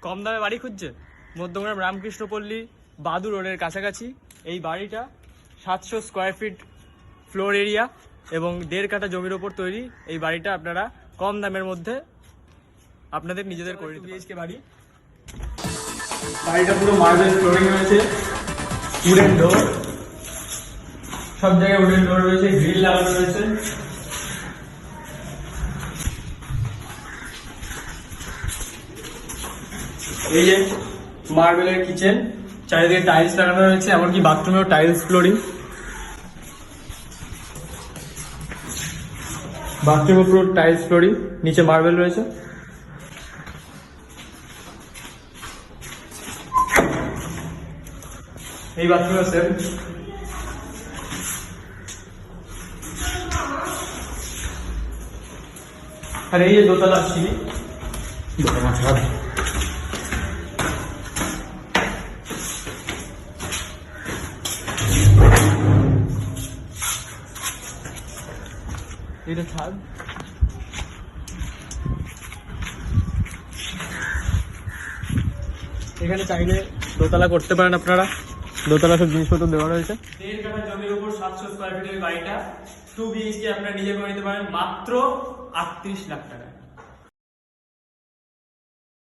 কম দামে বাড়ি খুঁজছে? মধ্যমগ্রাম রামকৃষ্ণপল্লী বাদু রোডের কাছাকাছি এই বাড়িটা 700 স্কোয়ার ফিট ফ্লোর এরিয়া এবং 1.5 কাঠা জমির ওপর তৈরি। এই বাড়িটা আপনারা কম দামের মধ্যে আপনাদের নিজেদের করে নিতে পারেন। বাড়ি বাড়িটা পুরো মার্বেল ফ্লোরিং রয়েছে, উডেন ডোর, সব জায়গায় উডেন ডোর রয়েছে, গ্রিল লাগানো রয়েছে। এই যে মার্বেলের কিচেন, চারিদিকে টাইলস লাগানো রয়েছে, এমনকি বাথরুমেও টাইলস ফ্লোরিং। বাথরুমে পুরো টাইলস ফ্লোরিং, নিচে মার্বেল রয়েছে। এই বাথরুমে সেম। আর এই যে দোতলা সিঁড়ি, এটা ছাদ। এখানে চাইলে দোতলা করতে পারেন আপনারা, দোতলা সব জিনিসপত্র দেওয়া রয়েছে। 1.5 কাঠা জমির উপর 700 স্কোয়ার ফিটের বাড়িটা 2 BHK আপনারা নিজে করে নিতে পারেন মাত্র 38 লাখ টাকা।